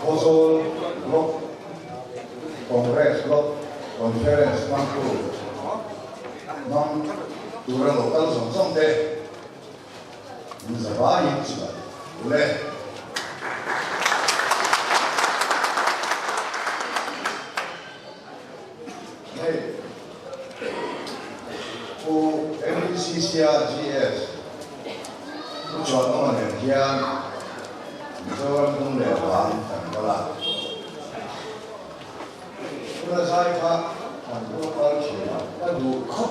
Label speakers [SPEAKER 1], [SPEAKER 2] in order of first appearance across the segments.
[SPEAKER 1] also look Congress look conference mampu mang dura lokal song de Thusawi juga boleh MCCRGS chọn ông này kia cho ông để làm thành là nó sai khác thành phố có chuyện nó đủ khóc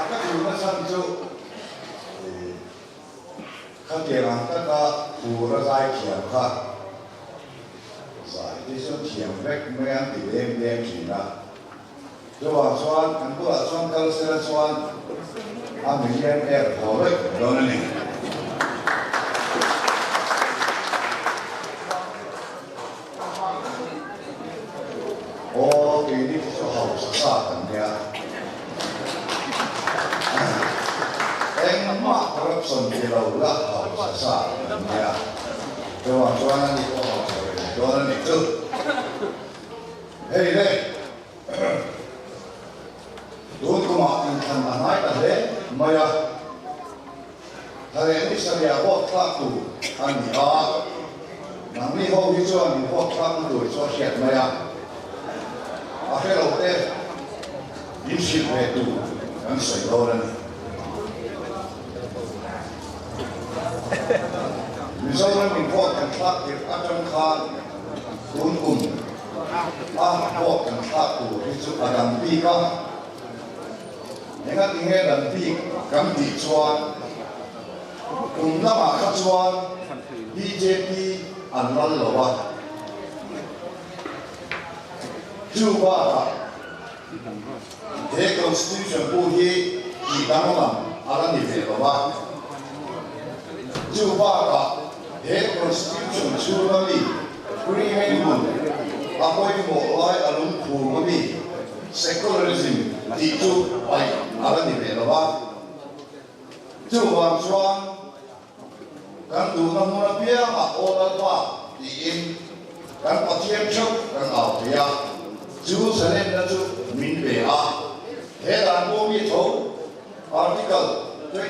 [SPEAKER 1] các thứ nó sang chỗ các tiền hàng tất cả phù nó sai chuyện khác giải thì số chuyện vết mấy anh tỷ lệ đen chuyện đó cho vào xoan anh có vào xoan câu xe xoan anh mình em bỏ đấy đó là này ô thì đi cho hậu xa tận nhà em mà corruption thì đâu là hậu xa tận nhà cho vào xoan anh đi có hậu đó là này chứ hey đây Doon ko makikamahay tahe, maya tahe ni sa liya hot klak tu, ani a nang ni ho hi cho ani hot klak tu cho hiat maya a phelo te in shit ve tu an sai lo ran mi so ran min hot kan klak ti a chang khan kun a hot kan klak tu hi chu adam pi ka你看今天人地咁地川，咁那嘛客川 ，BJP 安拉罗啊，就话这 constitution 不去，一当人阿拉你别罗啊，就话这 constitution 出了咪 ，agreement 阿可以莫来阿龙苦个咪 ，secularism 地主喂。 阿拉你别了吧？就往说，咱读那么那边啊，我那话第一，咱把天出，咱熬的呀，就是那就明白啊。黑蓝波米头 ，Article 25，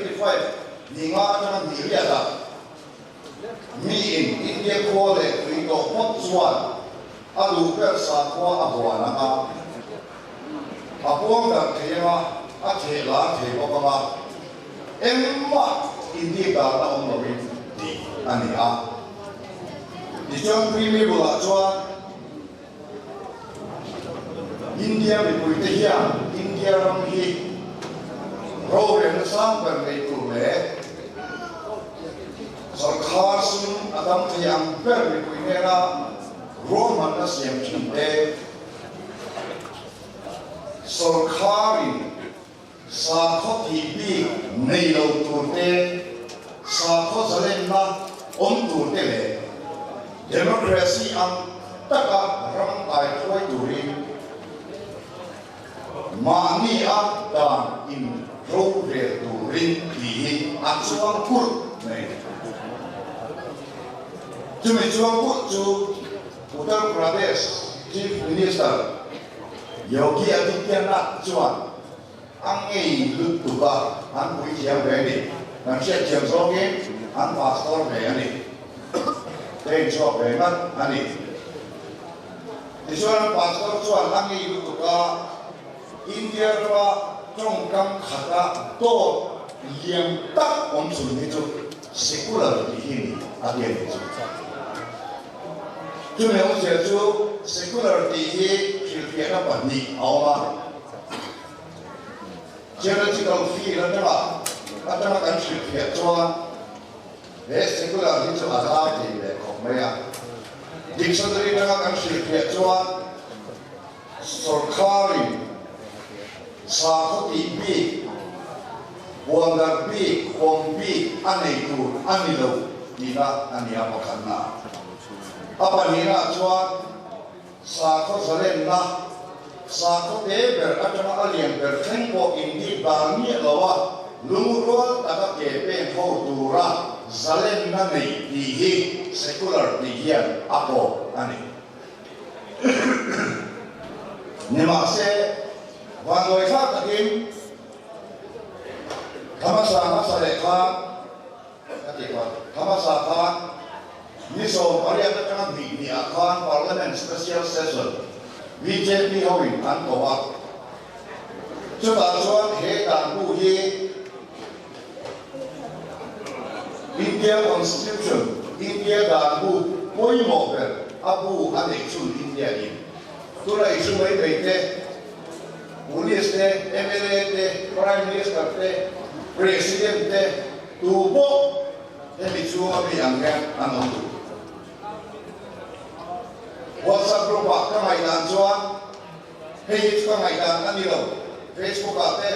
[SPEAKER 1] 你阿张你列的，米印India国的一个不转，阿卢克萨国阿华那个，阿光的这样啊。 a thể là thể có cái mà em mà India đã là ông nội đi anh à đi trong phim ấy vừa cho India bị bùi tây hiền India làm gì rồi nó sang gần đây tụi lẽ sau khi xin Adam thì anh phải bị bùi này là rồi mà nó xem chuyện đấy sau khi sa khó thì bị này lâu tuổi tê sa khó trở nên là ổn tuổi tê lệ democracy ang tất cả rong tài khối tuổi mà ni ang đàn in râu về tuổi thì ăn chuang cút này chúng mình chuang cút chú Uttar Pradesh Chief Minister Yogi Adityanath chuang anh ấy lúc tụ ba anh buổi chiều về đi làm xe chiều sau cái anh pastor về đi tên cho về mất anh đi thì cho anh pastor cho anh ấy lúc tụ ba India ra trong cam khát ra to liềm tắc ông chủ này cho secular thì hình anh ấy cho chúng mình ông sẽ cho secular thì hình phía nó bẩn đi áo mà geological field đó là các cái sự kiện cho để secular thì cho Azam thì để học mấy à dictionary đó các sự kiện cho Sarkari Sakoti Wandarbi Kwambi Anitu Anilo Nina Ania Makana apa nina cho Sakot Salena sa ko te ber atama alien ber thenko indi ba mi lawa lung ruột ta các kể bên hậu tu ra zalen na này thì hi secular thì hiền apo anh nhưng mà sẽ và người khác là kim Thamasa Masale Khan Thamasa Khan Niso Maria Khan Di Khan Parliament Special Session BJP Howin Antoa Chúng ta chọn hệ đảng bu hi India Constitution India đảng bu mỗi một cái abu anh ấy chọn India đi tôi lại chọn mấy cái thế Police te, MLA te, Prime Minister te, President te, tu bo te mi chua mi ang kan anong tu. WhatsApp group ka ngai dan chuan, page ka ngai dan ani lo, Facebook te,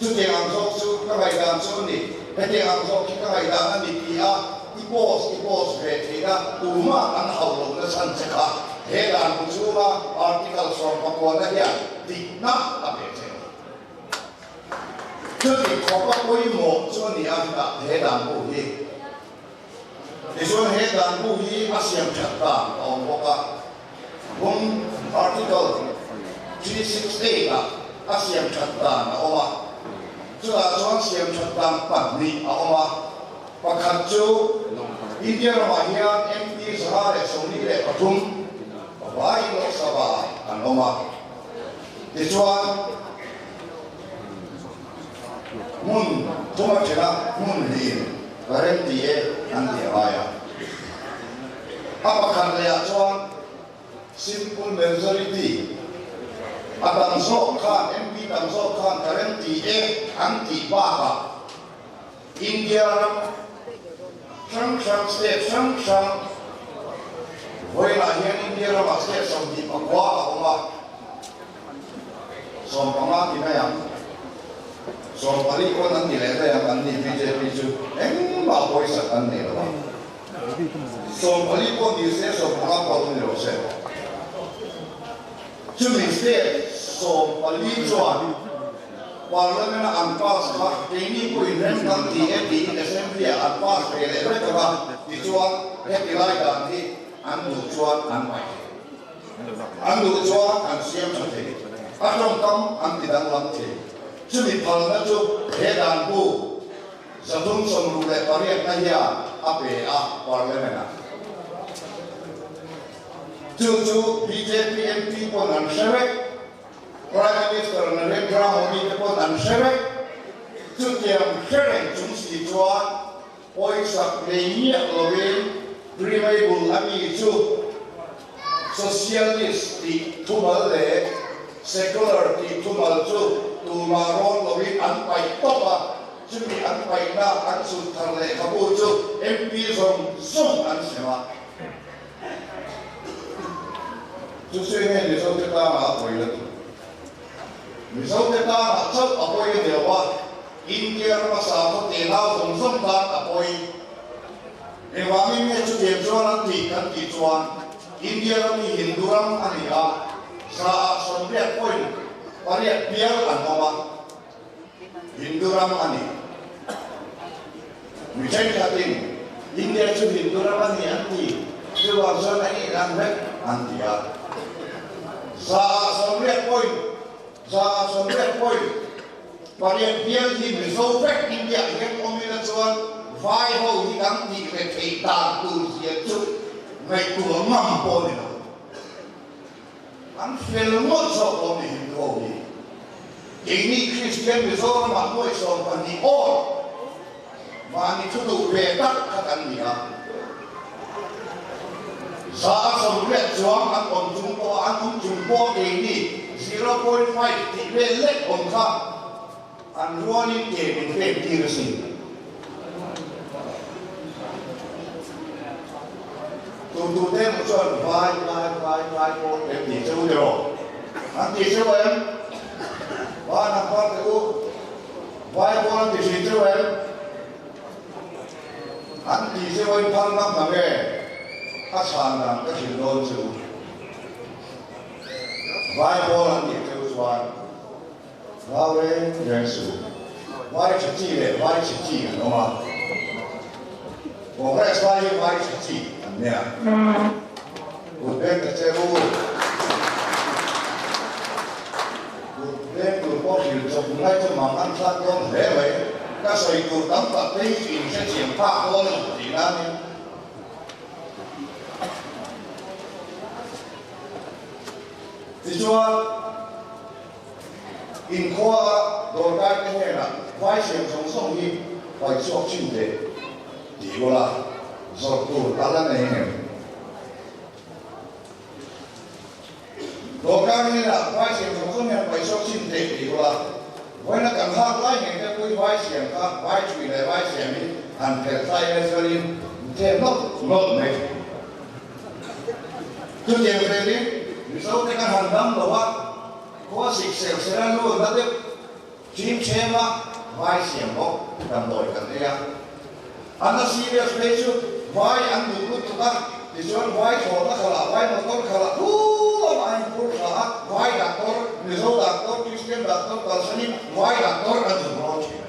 [SPEAKER 1] chu te ang sok chu ka ngai dan chu ni, te ang sok ka ngai dan ani kia, i post ve te na tu ma an hau lo na san che ka, he dan bu chu ba article from pakwa na ya. Đi nắp là để thế, chứ thì có các quy mô cho người ăn cả hệ đàn bù hi, thì cho hệ đàn bù hi ASEAN chặt đàn ông có cả, cùng article 368 là ASEAN chặt đàn ông à, chứ là cho ASEAN chặt đàn bản địa ông à, và khẩn chú India mà hiện MP ra để sống đi để tập trung, và vài nước xã hội anh ông à. Thì cho mun thua chỉ là mun liền và đến thì anh thì ai à? Apa kan lihat cho simple majority. Adam so kan MP adam so kan karen thì anh thì ba à? India sang state sang với là hiện India là state sang thì mà quá không mà Som pangat ini yang som paling kau nanti leh yang nanti BJP itu, apa isat nanti lah. Som paling kau di sini som pangat kau ni loh saya. Cuma sih som paling jual, parlimen anpas kah ini kau ini nanti di assembly anpas pelek mereka dijual dilai nanti anu jual anu jual anu siam nanti. Trong tâm anh thì đang làm thế, chứ mình phần nó chú hệ đàn bu, giờ tung sông lục lệ Paris này ya, ape parliament à, chú BJP MP pun an seret, Prime Minister Narendra Modi pun an seret, chú tiang seret chúng si chuan, oi sak lenyek lovin, primary bul ami chú, socialist di tumal le. Secular thì thu mal chu tu ma ron lo wi an pai top a chu mi an pai na an su thar le ka bu chu MP zong an sema chu se ne ni so te ta ma poi le ni so te ta ma chot a poi de wa India ma sa ko te na zong ta a poi e wa mi me chu de chuan an ti chuan India ni Hinduram ani a sa sombiak poin pariak biar an mama Hinduram ani Michai katin India chu Hinduram ani anti chu warsa ani ranbek anti ya sa sombiak poin pariak biar hi miso fek India yang omina chuan vai ho hi kang ti ke thei ta tu sia chu ngai tu mam po ni anh film một số con này hình thù gì, ini Christian besok orang mau islam pani or, mani tu tu betak katan dia. Saat sebelum juang an jumpo ini 0.5 tibelek onka, an ruanin kebin peti resi. Tu tem cho vai po em đi chơi rồi anh đi chơi em và năm qua thì vai po anh đi chơi em anh đi chơi em phân năm mà nghe các sản làm các chuyện đồn sự vai po anh đi chơi xoan vào đây nghe sự vai chỉ chi để vai chỉ chi đúng không? Còn cái vai chỉ chi nè. Một bên cái chế độ, một bên tụi có hiểu trong ngay trong mảng ăn sát con thế vậy, các sợi tụi tắm tập đi chuyện sẽ triển khai con thì ra đi. Thì cho in khoa đồ cái này là vai xiêm trong sông đi phải cho chim để đi qua là rồi tụi ta là này đồ cái này là vai xiêm trong sông này phải cho chim để đi qua là với nó cần khác vai này cái với vai xiêm khác vai chùi này vai xiêm đi ăn cái tay này cho đi thêm nó này cứ nhiều về đi sau cái hành động đó có sự sẽ ra luôn đó đấy chim chém á vai xiêm bốc làm đổi cần đấy anh nó serious đấy chứ vai anh đủ lúc tụi ta thì cho vai thổ nó khờ vai nó tốt khờ anh cũng khờ vai đặt tốt người dâu đặt tốt Christian đặt tốt còn sao nhỉ vai đặt tốt anh dùng lo chuyện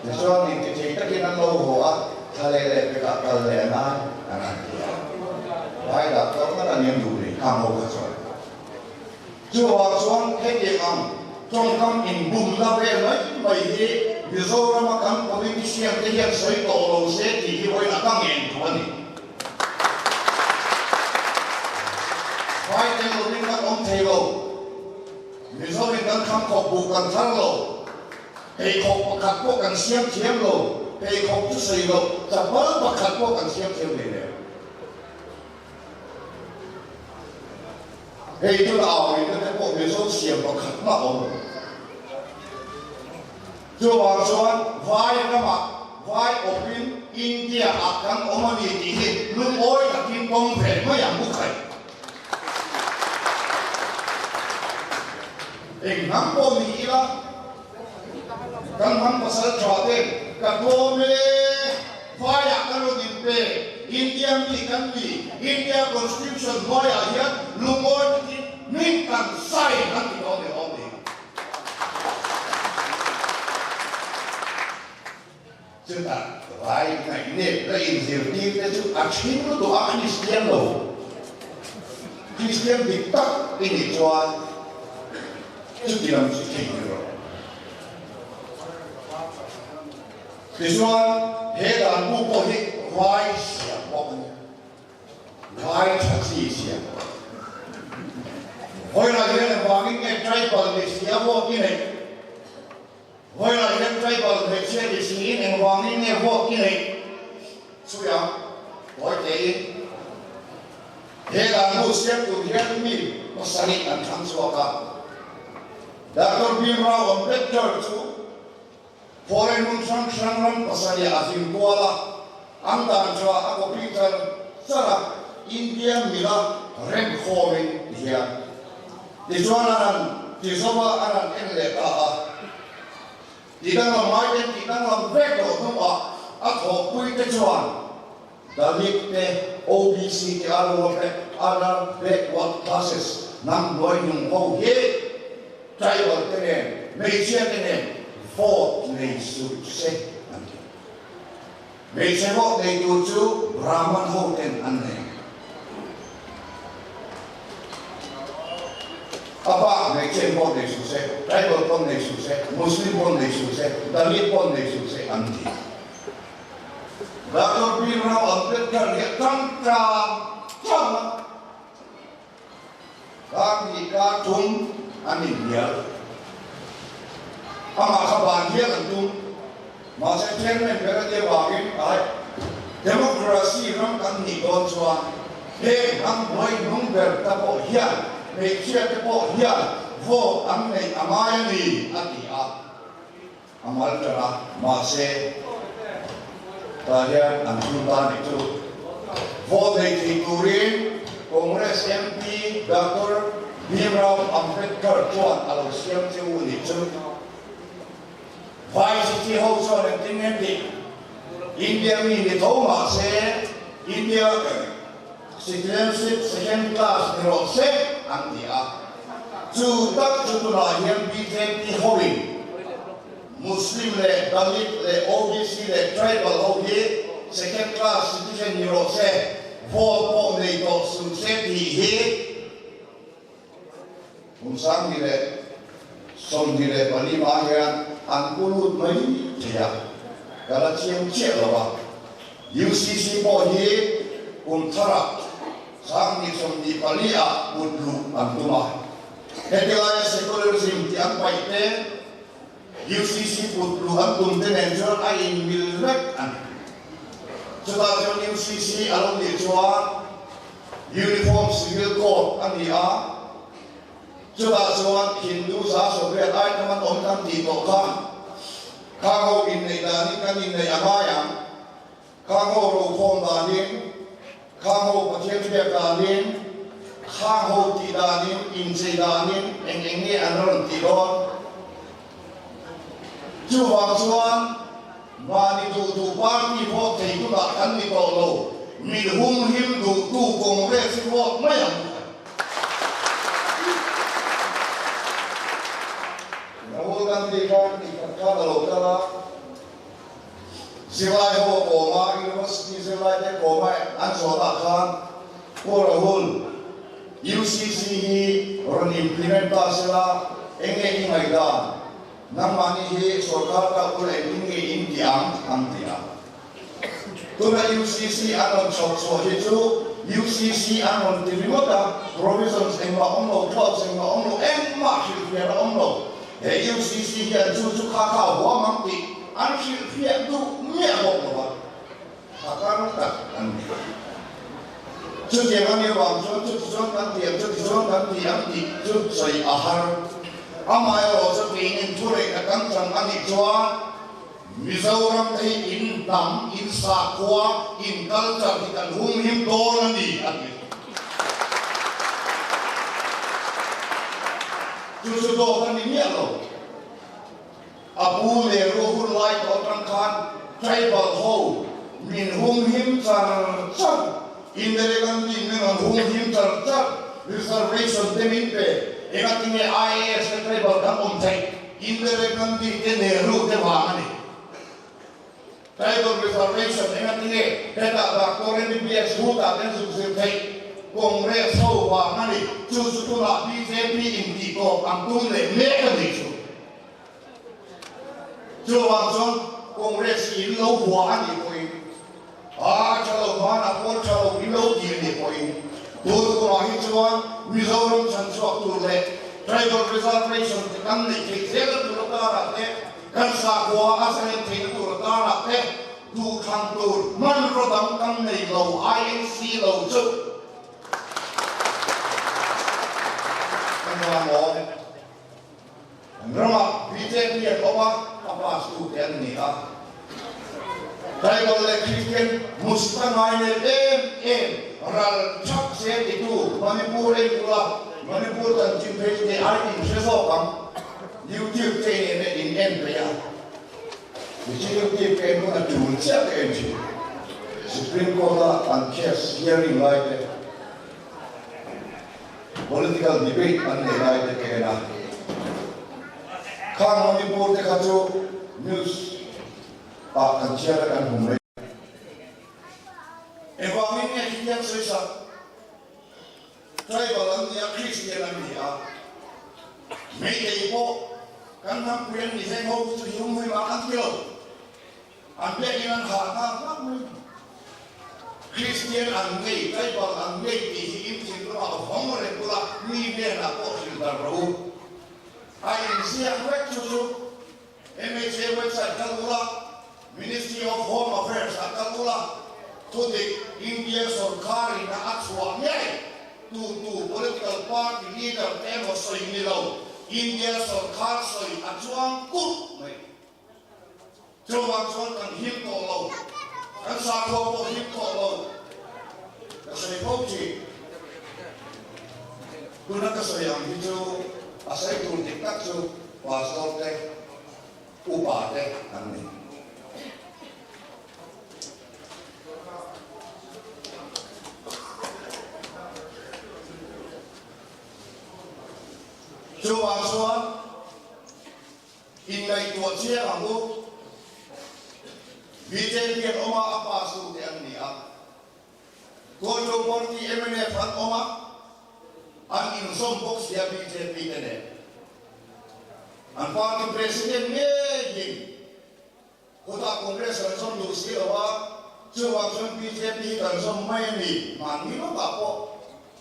[SPEAKER 1] thì cho nên cái gì tất nhiên anh lâu hồ á thay lệ cái đặt cái lệ này anh ăn vai đặt tốt nó là niềm vui để tham mưu cái rồi chưa vào xuống thế gì không trong các in bùn ra về nói vậy thì ví dụ là các politician thể hiện sự tổ lầu sẽ thì với là các nghiên cứu này phải tên là những các ông thầy lầu ví dụ như các khám khổ bù cần thắng lầu thầy khổ khắc bộ cần xem chiếm lầu thầy khổ chút xây lầuจะเปิดประคัดพวกกันเสียงเลยเนี่ยเฮ้ยทุกเอาเนี่ยแต่พวกเดี๋ยวเขาเสียงประคัดมากเลย就话说vai那么vai open India akan omani dihi lu oi takin bom phe ma yang bu khai eng nam bo ni la kan ham pasal chawate ka bo me vai akan lu din pe India mi kan bi India constitution vai a ya lu oi takin min kan sai kan ti do de om ni chứ ta phải ngày nếp là in diệu đi cái chút ăn chín nó tụ ăn Christian đâu Christian bị tắc đi đi cho chứ gì làm gì chỉnh rồi thì cho hết đàn bu bộ hết vai xiêm bọc vai thật gì xiêm hồi là cái này vàng cái trái bẩn để xiêm bọc cái này hồi là cái trái bẩn để xiêm để xiêm này vàng cái bọc cái này suy à hỏi thế thế là một xiêm của thế mi nó sáng đi ăn thắng xóa cả đã có biên ra ông biết chơi chú foreign mun sang ram pasal ya azim kuala ang dan cho ako Peter sara India mila rem khomin dia di jualan di soba anan enle ta di dalam market di dalam veko tua ako kui te jual dalik te OBC ke alo pe ana backward classes nam loi nung ho he trai wa te mei chia te Fort nei sukses nanti. Biasa fort nei tuju Brahman hoten aneh. Apa nei chen fort nei sukses, tribal pun nei sukses, Muslim pun nei sukses, Dalit pun nei sukses anti. Dr. B. Rao Ambedkar dia tangkap, kami katung India. Ama kaban dia tentu masa chairman berada bagi demokrasi ram kan ni konsuan he am boy number tapo hian me chia tapo hian vo am nei amaya ni atia amal tara mase tadian anjuta itu vo nei tikurin Kongres MP Dr. Bimrao Ambedkar tuan alo siam tiu ni tu vai chỉ hậu cho nên tiếng em đi India mình thì thấu mà sẽ India citizenship second class rồi sẽ ăn thì chu tak chu tu la hian BJP hoin Muslim le Dalit le OBC le tribal ho hi second class citizen ni ro se vote po nei to su se ti hi sang ni le som ni le bali ma hian an kulut mai thia kala chiam che lo ba UCC po hi thara sang ni som ni bali a mutlu an tuma hetilaya secularism ti an pai te UCC mutlu an tum te nen chon ai mil rek an chuta chon UCC along ni chuan uniform civil code an ni a chuta chuan Hindu sa so re ai kaman om kan ti to ka ho in nei da ni kan in nei amaya ho ro khom da ni ho pathian phe da ni ho ti da ni in se da ni eng nge anon ti do chu wang chuan ma ni tu par ni pho thei tu da kan ni to lo mi hum him tu kong re si ho mai am Nahu kan di kan lo kala silai ho koma university silai te koma an so ta khan ko rahul UCC hi ron implementa sila enge hi mai da nang mani hi sarkar ka pura inge indiam antia tuna UCC anon chok so hi chu UCC anon tirimota provisions engma omlo clubs engma omlo engma hi omlo UCC hiện chu chu kha kha wa mang ti an khi hiện tu mẹ bộ ba ka nó ta an chu je ma ni wa chu kan ti chu kan ti am ti chu sai a har amai ro chu ti in thu re ka kan chang an ni chua Mizoram thei in tam in sa kwa in culture ti kan hum him do na ni an chu do kan ni mẹ lo abu le ro hun lai to tang khan tribal ho min hum him char char in the kan ti men hum him char char reservation demin pe ega tinge IAS tribal kan thai in the kan ti te ne ru te wa ani tribal reservation ega tinge data da koren BS hu ta den su se thai Congress ho wa ani chu tu la BJP in ti ko am tu le me ka ni chu chưa bằng son Congress in lâu quá thì coi cho lâu quá là con cho lâu in lâu tiền thì coi tôi cũng nói cho Mizoram sản xuất từ lệ tribal reservation thì căn này thì thế là từ ta là thế căn xã quá ASEAN thì từ ta là thế tu khang tu man rồi đóng căn này lâu INC lâu chứ căn là Rama BJP ya kawa apa student ni ah. Tribal Christian Musliman ini ral chak se itu Manipur pula Manipur dan Jimpei ni ada in sesuatu YouTube channel in India. Di YouTube channel ada jual siapa ini? Supreme Court and case hearing like political debate and like kena. Khang Manipur te khachu news kan chia kan hum re ewamin ne hian soisa tribal an ya Christian an ni a me te po kan nam kuyen ni he ho chu hum hui ma kan kilo an pe inan ha na na mu Christian an nei tribal an nei ti hi im tin ro a hom re pula ni ne na po sil da ro ai siang web chuchu MHA website kalula Ministry of Home Affairs kalula to the India Sarkar na atswa nyai to political party leader emo soi nilo India Sarkar soi atswang kut mai chuwang chuan kan him to lo kan sa ko to him to lo ka sai ko chi kuna ka sai ang hicho asai tu diktat tu pasal te upah te ani chú hoàng xuân in ngày tuột chia hàng lúc vì thế việc ông ạ bà su thì anh nhỉ tôi cho con thì em này phản ông ạ anh in som box dia vì thế vì thế này anh party president nghe gì cô ta congress là som đủ xí là chú hoàng xuân vì thế vì cần som may mì mà nghĩ nó bảo cô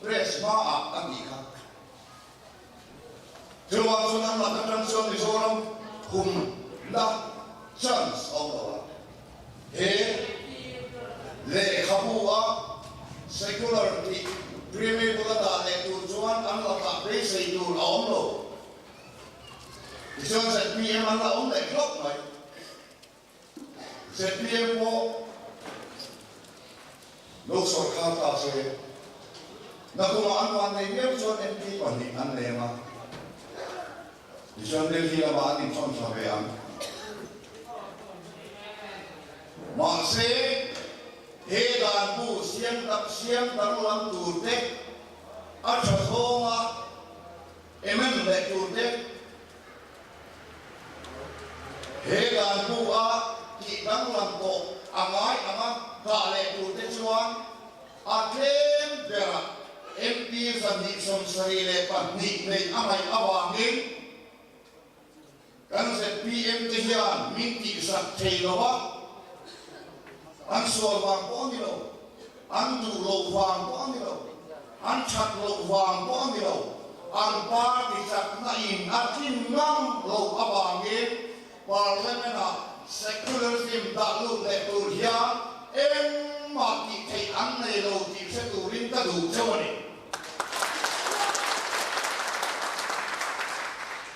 [SPEAKER 1] press mà anh nhỉ khác chú hoàng xuân anh là cái trang xuân thì số đông hùng đa chance ông đó he le khabua secularity premier bulata le tu chuan an la ka pe sei tu la om lo chuan se pm an la om le klok mai se pm mo lok sarkar ta se na kuma an wan nei me chuan mp pan ni an le ma chuan le hi la ba ni chon sa ve am mà sẽ hệ đàn bu xiêm đàn làm tụt tết, ăn cho thô mà em để tụt tết, hệ đàn bu thì đàn làm tổ, anh đã lệ tụt tết chuan, thêm về em đi dần đi xong sari lệ phần đi về ai vàng đi, cái sẽ PM thì hiện mình chỉ sắp thấy rồi anh soi vàng có gì đâu, anh đủ lầu vàng có gì đâu, anh chặt lầu vàng có gì đâu, anh ba thì chặt này anh tin ngắm lầu vàng kia, và lên là secularism đã luôn để tụt ra, em mà thì thấy anh này đâu thì sẽ tụt lên ta đủ cho mình.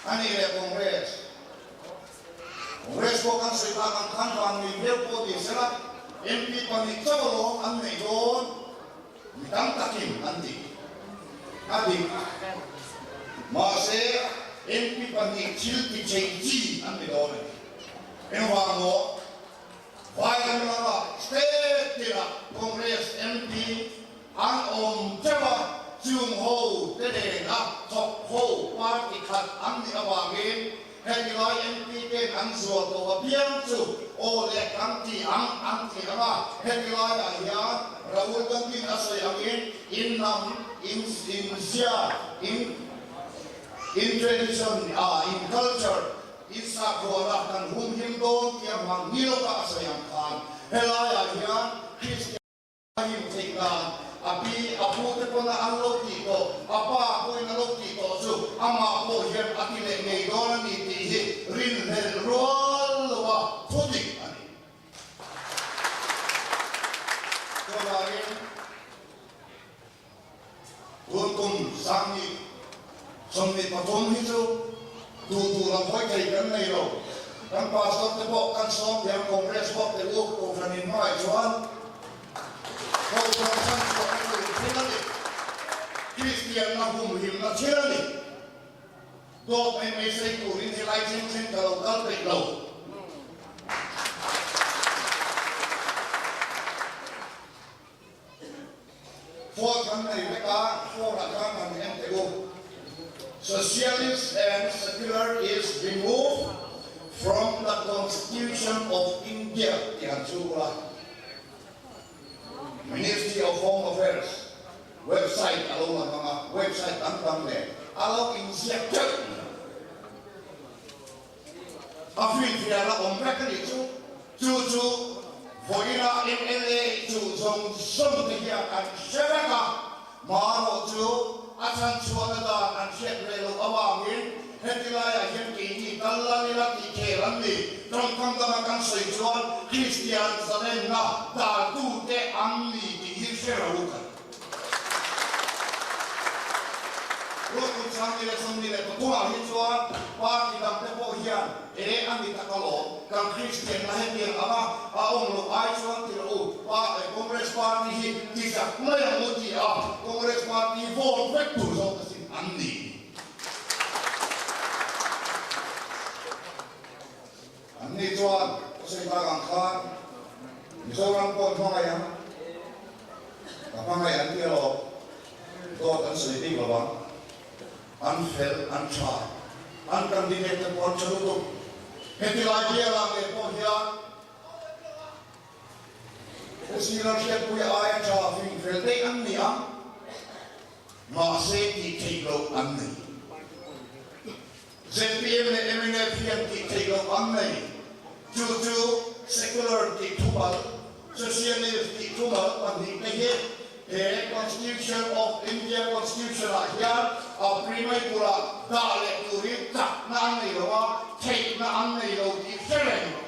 [SPEAKER 1] Anh này là Congress có căn sự ta căn khăn vàng mình biết có gì sẽ là MP pani chawlo an nei don midang takim andi adi ma se MP pani chil ti chei an nei don en wa mo vai kan la state tira congress MP an chawa chung ho te de na thok ho party khat an ni awangin hẹn gọi MP tên ăn ruột của biếng chủ ô lệ ăn thì mà hẹn gọi là ya Rahul Gandhi asal yang in tradition in culture in sakura dan hum yang mangilo ka asal yang kan helaya ya Christian tinggal api apu te pona anlo tito apa aku inalo tito su ama ko yer atile nei dona ni ti rin hel rol wa pudik ani to lagi untung sangi somni patom hitu tu lam hoi kai kan nei ro kan pastor te bo kan som yang kongres bo te u ko franin mai chuan kau jangan sampai terlalu Kristian nahum him na cherani. Dok ay may say ko rin nilay sin kalau kalpit law. For kanay meka for akan ang MTO. Socialist and secular is removed from the Constitution of India. Tiyan sura. Ministry of Home Affairs website along mga website ang le along injected afin tiada omrek itu cucu voila MLA cu jong som dia kan seraka maro cu asan suada an syek lelo awangin hetilaya yang kini kalani lati kerani tongkang tamakan sejuan Kristian sanenga datu te amni di hirserahukan Rukun sangi le somni le kutua hijuan parti dam te pohian amni takalo kan Kristian lahir ama aong lo aijuan tiru pa kongres parti hi tidak mulai muji kongres parti vote vektur so kesin amni Ni tuan, saya angkat, misalnya pun pengayaan, pengayaan dia lo, tuan selidiki lo bang, unfair, untried, uncandidate on Chalutu. And the idea of the Pohia, the senior ship we are traffic, they and the Marseille, Tigo, and me. ZPM, the MNFM, Tigo, and me. Due secular Titumal, socialist Titumal, and the Constitution of India, Constitution here, a primary Dale to read that Nanilo, take Nanilo, different.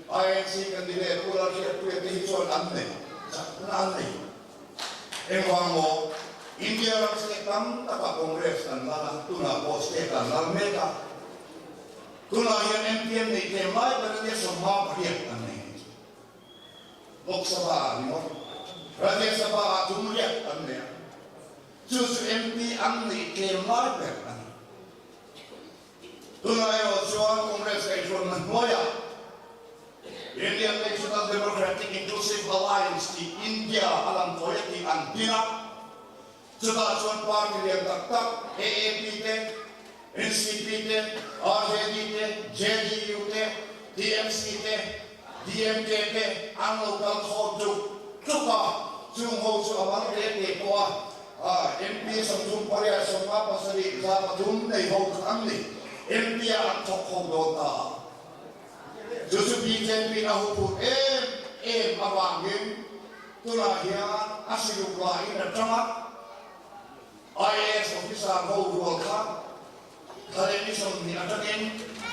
[SPEAKER 1] INC candidate Pula Ship with the Hison Nani. And one more, India State Congress and Lana Tuna Post State and Lalmeka. Tuna here MPM they came live, but there's some harm here. Lok Sabha, you know. Rajya Sabha Tumuyat and there. Choose MP and they came live there. Tuna also Congress from Nagoya. Indian National Democratic Inclusive Alliance, the India, Alam Koyati, and Dina. Sudachuan Party, the AAP, NCP, RJD, JDU, DMC, DMK, and local Hoju, Tuka, Jungho, Amang, MP, some Paria, some Papasari, Zapatum, they hold Amni, MP, and Tokho. Joseph BJP na hukum awangin tulahian asilukla ina tamat IAS officer hold World Cup kali ini ni atakin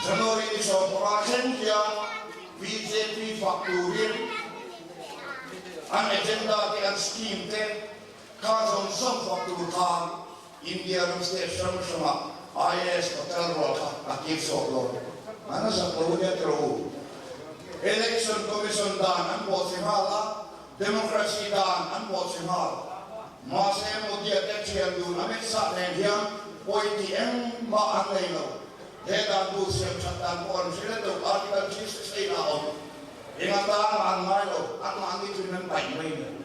[SPEAKER 1] Januari ini perasen dia BJP fakturin an agenda dengan skim te kazon som fakturkan India station sama IAS hotel World Cup akhir soklo mana saklonya terus Election Commission dan an Bosimala, Democracy dan an Bosimala. Masa mudia kecil dulu, Amit Saten yang pointi ma anelo. Hedan tu siap catatan pon sila tu artikel Jesus ina on. Ingatan an mailo, an mandi tu nan baik main.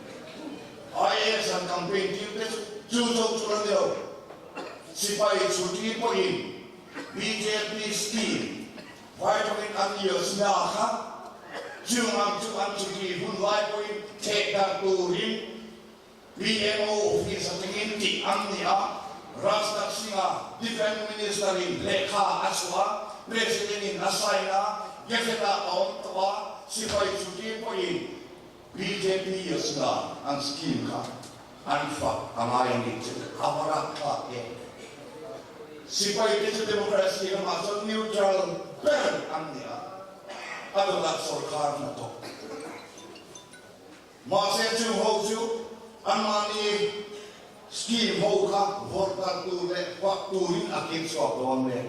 [SPEAKER 1] IAS an campaign tiupes juto curandero. Sipai cuti poin, BJP scheme. Vitamin an yosnaha. Jumam cuti hun lai poin take that to him BMO office tingin ti amnia Rasta Singa Defense Minister in Lekha Aswa President in Asaina Gefeta on Tawa Sipai cuti poin BJP yosna an scheme ka anfa amayan itu aparat ka Sipai itu demokrasi yang masuk neutral ber amnia adalah sorkar na to. Masa Hoju amani scheme hoka votar tu le fakturin akin sokon le.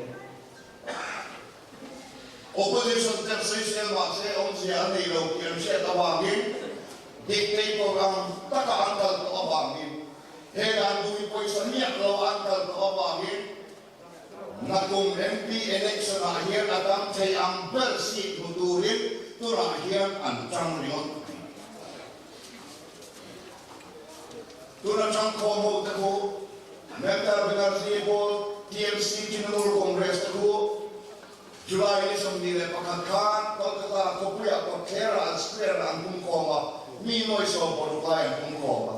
[SPEAKER 1] Opposition transition masa siya ni lo kian siya tawagin dictator ang taka-angkal to abangin. Hegan duwi po isa niya lo angkal to abangin. Nakung MP election akhir akan saya ambil si muturin terakhir ancang rion. Turancang komo teku, mentar benar sibol TMC Kinur Kongres teku. Julai ini sembilan pakatkan kalau kita kopiak kokera square angkung koma minoi sopo lain angkung koma.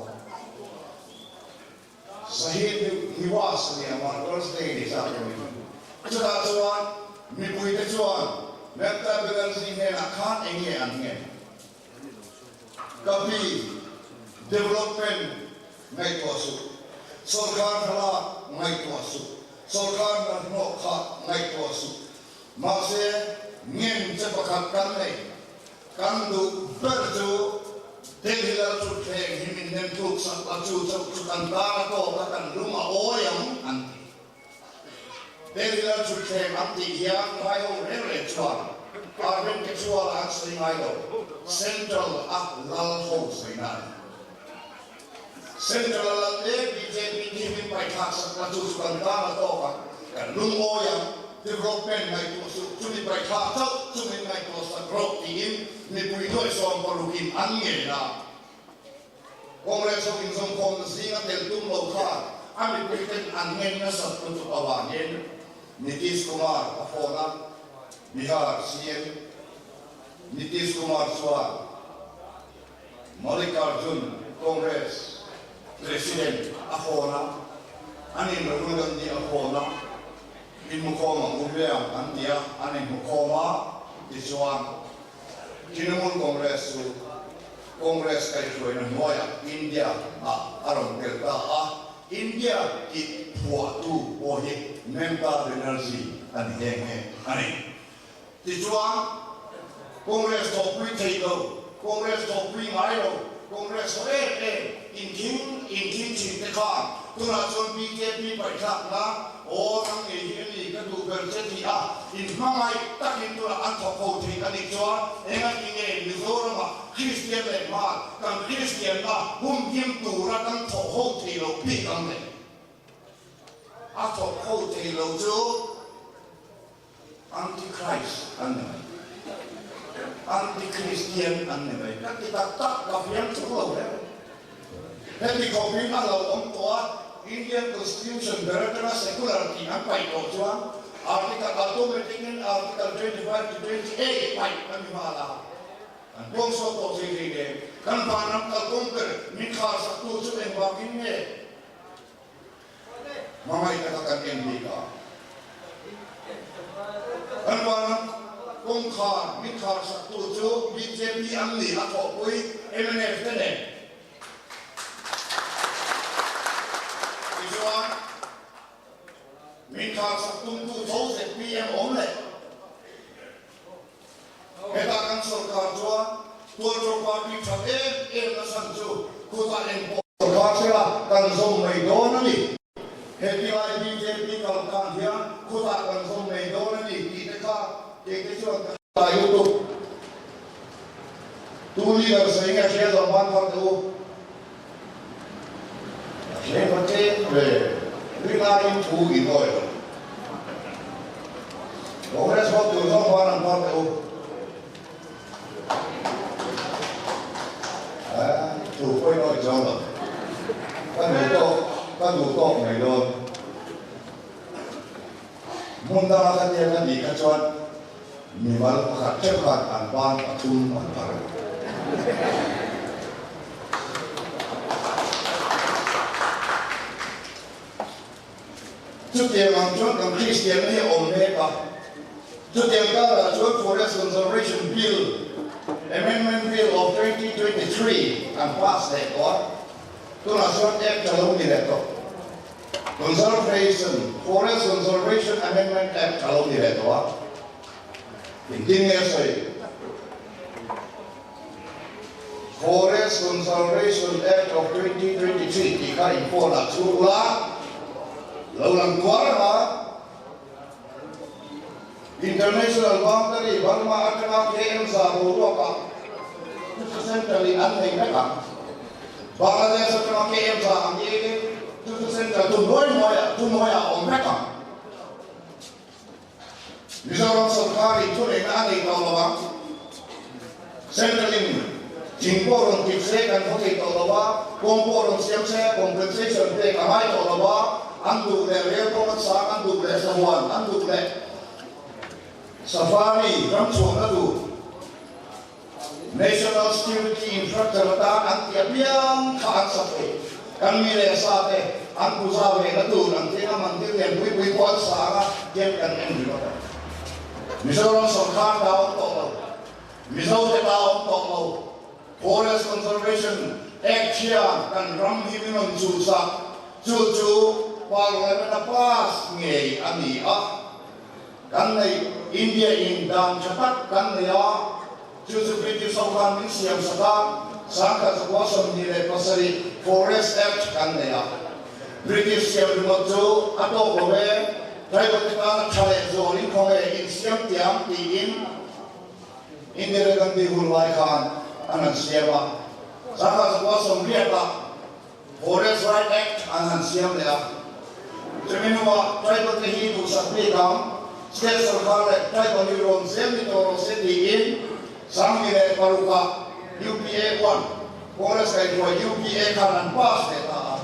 [SPEAKER 1] Sahid niwas ni aman Thursday ni sahaja ni. Sudah cuan, mipui kecuan, mereka berarti akan ingin angin. Tapi development ngai tuasu, sorkar hala ngai tuasu, sorkar bernokha ngai tuasu. Masih ngin cepakkan ni, kandu berju dehilar cukai himin nentuk satu cukan barato bahkan rumah oyang anti. Dehilar cukai anti yang kayu rere cuan, arben kecual asli ngayo, central lal house ini. Central lal BJP himin paikak satu cukan barato bahkan rumah oyang development ngai tu cumi paikak tu cumi ngai tu sa growth tingin ni puito isom palukin angin na Congress of Insom Congress tel tum lo kha ami puiten angen na sa tutu awangin Nitish Kumar afona Bihar CM Nitish Kumar Swar Mallikarjun Congress President afona anin Rahul Gandhi afona in mukoma ubeam andia anin mukoma Tluanga Trinamool Congress kay Troy ng Moya, India, arong kelta India ki puatu ohi mental energy ani henge ani. Tluanga Congress to pui teido, Congress to pui ngayo, Congress to in king chitekan. Tuna son BJP baikak na orang ini kadu bersedia in mangai takin tuna antok koti kani cua engan ini Mizoram Christian lemah kan Christian na him tura kan tok koti lo pikang le atok koti lo tu anti-Christ anti-Christian aneh kan kita tak kafian cukup le Nanti kopi kalau tua Indian Constitution beratnya sekular tidak baik doang. Artikel automatically artikel 25 to 28 baik kami malah. Bongso to sini kan panam kalkungker mikha satu tu yang baginya. Mama katakan Indika. Kan panam kungkar mikha satu tu BJP amni atau kui MNF ni. Minta satu tujuh PM only. Kita akan serkar jua, tujuh parti capai nasanju, kita impor. Serkar sila kan zombie dona ni. Hati BJP kalau kan dia, kita akan zombie dona ni. Kita cuma YouTube. Tuli dan sehingga saya zaman waktu. Saya percaya. Rilain tu itu. Kongres waktu itu orang partai tu kau ini jauh. Kan duduk medan. Munda akan dia kan dikacuan. Nimal pakat cepat anpan atum antar. Chút tiền bằng chút cầm Christian này ổn hết cả. Chút tiền cả là chút Forest Conservation Bill, Amendment Bill of 2023 and pass that one. Tôi là chút Act kalau ni leto. Forest Conservation Amendment Act kalau ni leto. Intinya saya. Forest Conservation Act of 2023 jika impor nak suruh Laulang Tluanga International Boundary Burma Atama KM sa Buroka centrally anting mereka Bangladesh Atama KM sa Angge central tumoya om mereka Mizoram Sarkari tunai nani kaulawa centrally Jingporong tiksekan hoki kaulawa komporong siap-siap compensation pay kamai kaulawa Andu le repomat sa andu le sawan andu le safari ramsong adu national security infrastructure ta antiapiang kaan sape kami le sate an Thusawi adu nanti mandir yang bui kuat sa jem kan endu Mizoram Sarkar daw to Mizoram daw to Forest Conservation Act siya kan ram himinong susa cucu Palu na pas ngei ani kan nei India indang cepat kan nei justru British Sovereign siam sedang sangka sekuasa menilai pasari Forest Act kan nei British siam dimaju atau kowe Taiwan kita cari zoning kowe in siam tiang tiin Indira Gandhi hulaikan anak siapa sangka sekuasa melihat Forest Right Act anak siam dia Terminua tribal kehidupan sapikam, state sarkar tribal hero semi toro sediin, sang mile paruka UPA 1 Congress kay ko UPA kanan pass deta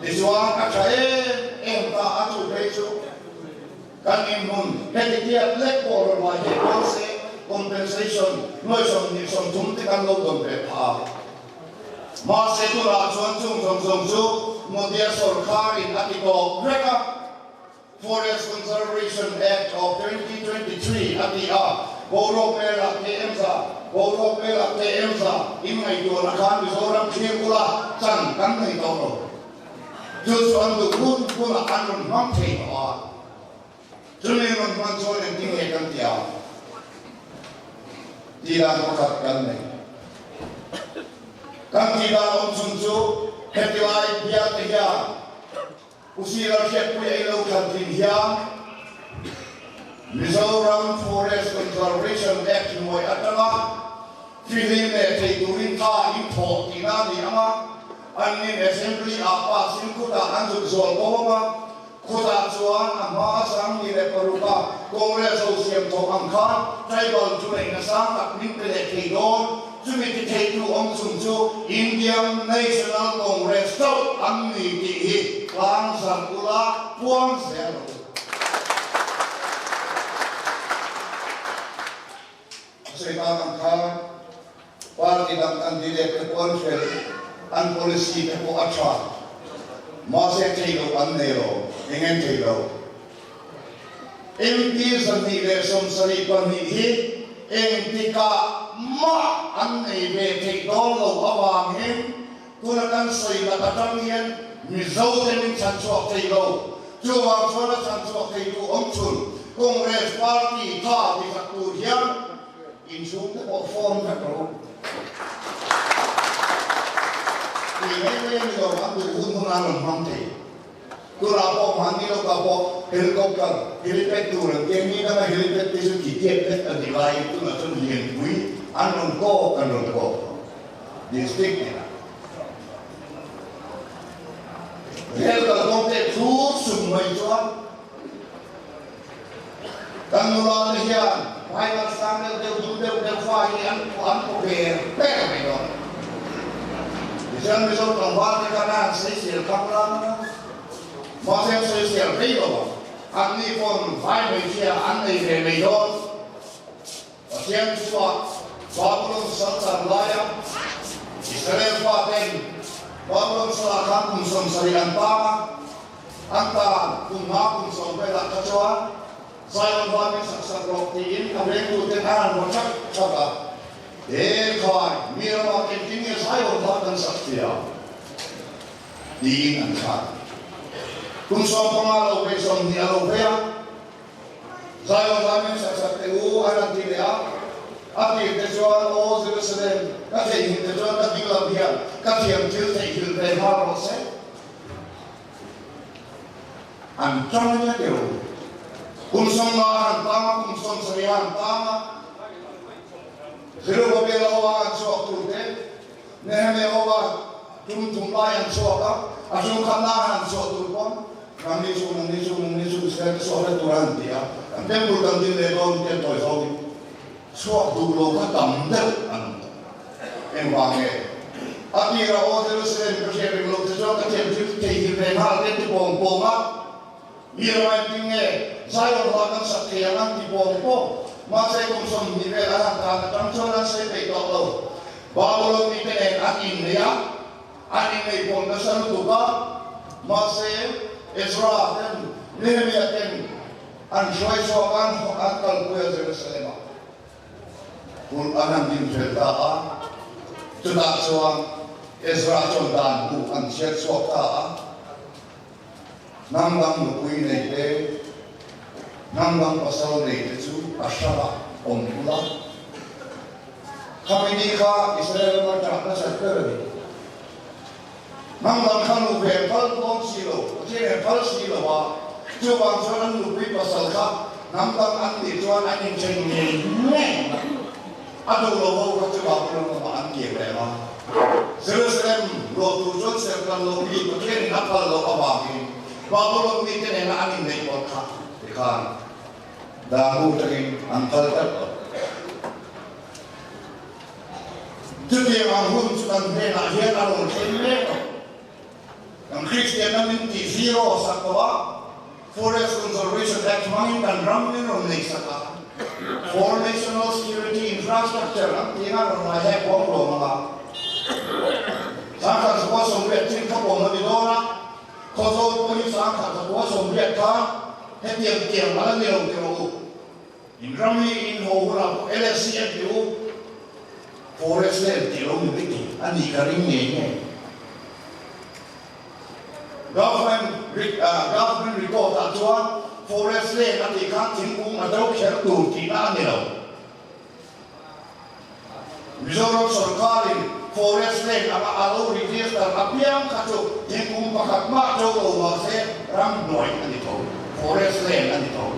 [SPEAKER 1] Tluanga kae ta atu beso kanin mun hedikiat lekor wa he konse compensation noison ni som tumte kan lo don pe pha ma se tu la chuan chung chu modia sarkar in atiko reka Forest Conservation Act of 2023 atia Borok mela KMsa imai tu lakan bisoram khikula chan kan nei to lo just on the good pula anun mam thei a chumi man man so ne ting e kan tia tira ko khat kan nei kan tira om sun chu hetilai bia te ya usira shep pu e lo kan tin ya Mizoram Forest Conservation Act moi atama filim ne te durin ka import ina ni ama anni assembly apa sin kuta anju zol boma kuta chuan ama sang ni le paruka congress osiam to angkhan tribal tunai na sang tak min pe te don chumi te tu om sun chu Indian National Congress to anni ti hi klang sakula puang selo Sekarang kan parti dan kandidat kepolisian an polisi kepo acha masih cilo an nero ingin cilo MP sendiri som sari panihi MPka ma an nebe cilo awangin gunakan soi latamian mizau demin chancuak cilo juang suara chancuak cilo omcun Kongres Parti ta di Sakurian insum te form ka ko ini lo aku hunun alam mante kura po mani lo ka po helikopter helipad tu lo kemi na helipad tisu kitiep te adilai tu na tu lien bui anon ko district ni rel ka konte tu sumai chuan kan nulan hian Hai standard de fai an ko per me do disan biso tongwa de kana sesial kamla ma se sesial rido an ni form fai me sia an nei de me do asian suwa babulon santan laya Israel paten babulon salakan kum som sarian pama anta kum ma kum som pela kachwa Saya membangun saksa protein, kemudian itu tekan macam apa? Kai, mira makin tinggi saya membangun saksia. Diin angkat. Kumsom pengalau besom di Alobea. Saya membangun saksa TU anak tidak. Akhir tejuan oh Jerusalem. Kasih ini tejuan tadi labian. Kasih yang jil berharus. Ancamannya dia. Kumsong lahan tama, kumsong sarihan tama. Zero babela owa suak turte, nehme owa tumlayan suaka, asung kanahan suak turpon. Kami nisu sekali suara turan dia. Kami bukan di legon dia toy sawi. Suak dulu kata mendel anu. Embange. Akhirnya orang Jerusalem bersiap belum sesuatu kecil kecil hal itu bom-bomat. Mira tinggal saya melakukan saktianan di Bongko, masa kumsom di belahan tanah tanconan saya tahu. Bawa lo miten anin dia, anin ini pondasal tuka, masa Ezra dan Nehemiah dan ansoi sokan akal kuya Jerusalem. Quran din cerita, sudah soang Ezra condan ku ansiat soka. Nambang lupui nei te, nambang pasal nei te tu, asara ompula. Kami ni ka Israel macam apa sahaja. Nambang kan lupui pal bom silo, jadi pal silo wa, cuba soalan lupui pasal ka, nambang andi tuan angin cengeng, aduh lobo kau cuba pulang ke andi berema. Jerusalem lo tujuan serta lo beli, mungkin apa lo abangin. Babulong miten na anin na ipot ka. Ikan. Dahu taging angkal ka. Trước tiên ông hôn cho cần thế là hiện là một thêm lết Ang Christian namin ti zero sa kawa Forest Conservation Act mangin kan ramin ron nei saka For National Security Infrastructure ang tinga ron na he kong lo mga Sangkan sa kuwa sombiet ting kapong na bidora Kozo po yung sangkan sa kuwa sombiet ka He tiang malang nilaw tiro In rami in ho hula po LSCF tiro Forest land tiro mibiti Ani ka rin niya Government report that one forest land at the canting at the Kertu Tinanilo. Resort Sorkari, forest land at Alo register Apiam Katu, Tinkum Pakatmato over there, Ramboy and the toe, forest land and the toe.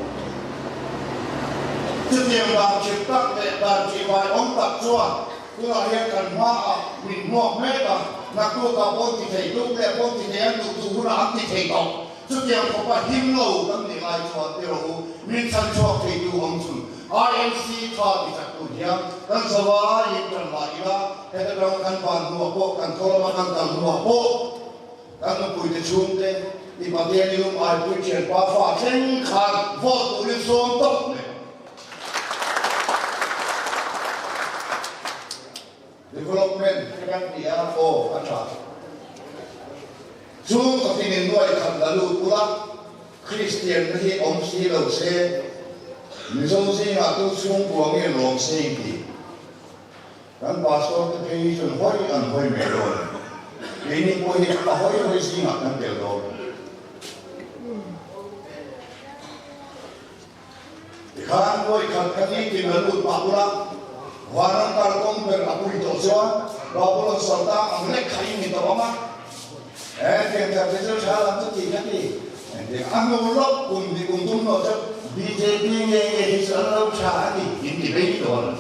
[SPEAKER 1] Tipiam Chipak that Chipai on Tatua, who are here can with more mega. Nakuha po titay lupa po titay ang tutuhura ang titay ko. So tiyan ko pa himlo ang nilay ko pero minsan ko kay duwang sun. RNC ta bitak ko diyan. Dan sawa yung termaiba. Kaya daw kan panua po kan koloma kan panua po. Kan po ite chunte. Ipatelium ay po chen pa fa chen kan vote ulit so top. Development kan dia acha. Chu ko tinin noi kan dalu pula Christian hi om si lo se. Ni so si nga tu chung buang ye long se ki. Kan pastor te patient hoi an hoi me lo. Ini po hi ta hoi si nga kan del do. Kan hoi kan kani tin dalu pa pula Warang kalkong berlaku itu semua, bawa serta anggrek kain itu apa? Yang terjadi salah itu tiga ni. Yang anggap undi untung macam BJP yang selalu cari independen,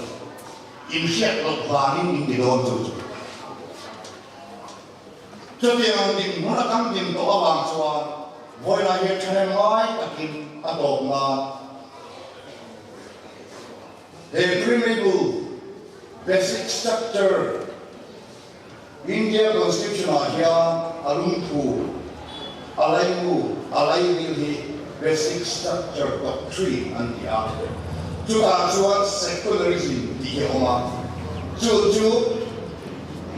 [SPEAKER 1] insiat leparin independen tu. Jadi yang di mana kan di bawah bangsa, boleh lagi cari mai, takin atau enggak. Criminal basic structure India Constitution ahya alumpu alaimu alaihi basic structure doctrine antia juga suat secularism di Eropa ju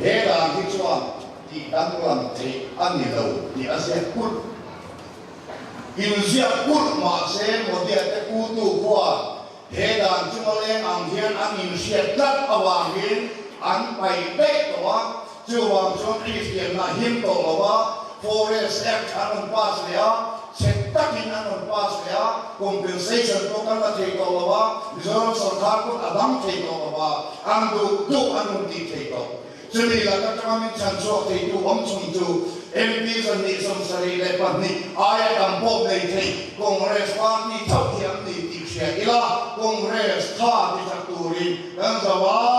[SPEAKER 1] hela kichwa di dalam te anilo di Asia Pur Indonesia Pur masih model te kutu kuat Hedan cuma leng anghian angin siatat awangin ang paibek toa cuang cuang Christian na hinto loba forest act anon pas lea setakin anon pas lea compensation to kan na teko loba Resort Sarkar pun abang teko loba ang du anon di teko jadi lah kami cancok teko omsum tu MP seni samsari lepas ni ayat kampung ni Kongres Parti Tauhiam ni Ila Kongres ta di Sakturin dan Zawal